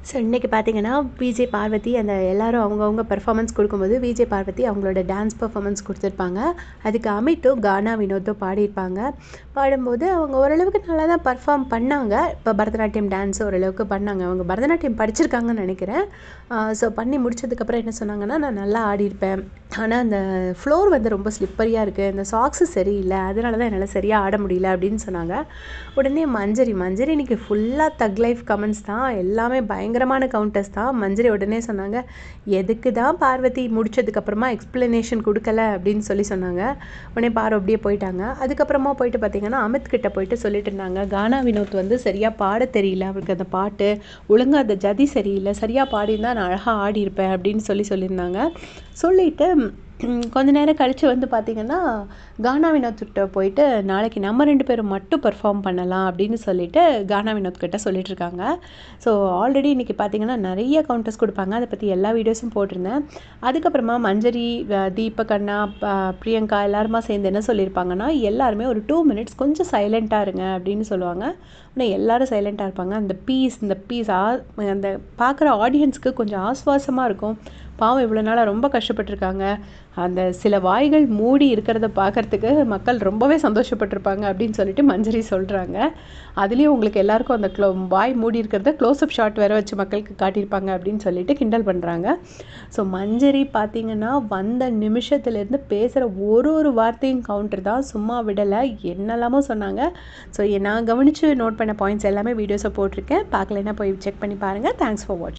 So இன்றைக்கி பார்த்தீங்கன்னா விஜய் பார்வதி அந்த எல்லோரும் அவங்கவுங்க பெர்ஃபார்மன்ஸ் கொடுக்கும்போது விஜய் பார்வதி அவங்களோட டான்ஸ் பெர்ஃபார்மன்ஸ் கொடுத்துருப்பாங்க. அதுக்கு அமித்தும் கானா வினோத்தும் பாடியிருப்பாங்க. பாடும்போது அவங்க ஓரளவுக்கு நல்லா தான் பர்ஃபார்ம் பண்ணாங்க. இப்போ பரதநாட்டியம் டான்ஸ் ஓரளவுக்கு பண்ணாங்க. அவங்க பரதநாட்டியம் படிச்சிருக்காங்கன்னு நினைக்கிறேன். ஸோ பண்ணி முடிச்சதுக்கப்புறம் என்ன சொன்னாங்கன்னா, நான் நல்லா ஆடியிருப்பேன், ஆனால் அந்த ஃப்ளோர் வந்து ரொம்ப ஸ்லிப்பரியாக இருக்குது, அந்த சாக்ஸு சரியில்லை, அதனால தான் என்னால் சரியாக ஆட முடியல அப்படின்னு சொன்னாங்க. உடனே மஞ்சரி இன்றைக்கி ஃபுல்லாக தக் லைஃப் கமெண்ட்ஸ் தான், எல்லாமே பயங்கரமான கவுண்டர்ஸ் தான். மஞ்சரி உடனே சொன்னாங்க, எதுக்கு தான் பார்வதி முடிச்சதுக்கப்புறமா எக்ஸ்ப்ளனேஷன் கொடுக்கல அப்படின்னு சொன்னாங்க. உடனே பார்வ அப்படியே போயிட்டாங்க. அதுக்கப்புறமா போயிட்டு பார்த்தீங்கன்னா அமித் கிட்ட போயிட்டு சொல்லிட்டு இருந்தாங்க, கானா வினோத் வந்து சரியாக பாட தெரியல, அவருக்கு அந்த பாட்டு ஒழுங்காக அந்த ஜதி சரியில்லை, சரியாக பாடியிருந்தால் நான் அழகாக ஆடியிருப்பேன் அப்படின்னு சொல்லியிருந்தாங்க. சொல்லிவிட்டு கொஞ்ச நேரம் கழித்து வந்து பார்த்திங்கன்னா கானா வினோத்கிட்ட போயிட்டு நாளைக்கு நம்ம 2 பேரும் மட்டும் பெர்ஃபார்ம் பண்ணலாம் அப்படின்னு சொல்லிட்டு கானா வினோத் கிட்ட சொல்லிட்டுருக்காங்க. ஸோ ஆல்ரெடி இன்றைக்கி பார்த்திங்கன்னா நிறைய கவுண்டர்ஸ் கொடுப்பாங்க. அதை பற்றி எல்லா வீடியோஸும் போட்டிருந்தேன். அதுக்கப்புறமா மஞ்சரி, தீபக் அண்ணா, பிரியங்கா எல்லாருமா சேர்ந்து என்ன சொல்லியிருப்பாங்கன்னா, எல்லாருமே ஒரு 2 மினிட்ஸ் கொஞ்சம் சைலண்ட்டாக இருங்க அப்படின்னு சொல்லுவாங்க. ஆனால் எல்லோரும் சைலண்ட்டாக இருப்பாங்க. இந்த பீஸ் அந்த பார்க்குற ஆடியன்ஸ்க்கு கொஞ்சம் ஆஸ்வாசமாக இருக்கும். பாவம் இவ்வளோ நாளாக ரொம்ப கஷ்டப்பட்டுருக்காங்க, அந்த சில வாய்கள் மூடி இருக்கிறத பார்க்குறதுக்கு மக்கள் ரொம்பவே சந்தோஷப்பட்டிருப்பாங்க அப்படின்னு சொல்லிட்டு மஞ்சரி சொல்கிறாங்க. அதுலேயும் உங்களுக்கு எல்லாருக்கும் அந்த வாய் மூடி இருக்கிறத க்ளோஸ்அப் ஷாட் வேறு வச்சு மக்களுக்கு காட்டியிருப்பாங்க அப்படின்னு சொல்லிட்டு கிண்டல் பண்ணுறாங்க. ஸோ மஞ்சரி பார்த்திங்கன்னா வந்த நிமிஷத்துலேருந்து பேசுகிற ஒரு வார்த்தையும் கவுண்டர் தான், சும்மா விடலை, என்னெல்லாமோ சொன்னாங்க. ஸோ நான் கவனித்து நோட் பண்ண பாயிண்ட்ஸ் எல்லாமே வீடியோஸை போட்டிருக்கேன். பார்க்கலைன்னா போய் செக் பண்ணி பாருங்கள். தேங்க்ஸ் ஃபார் வாட்சிங்.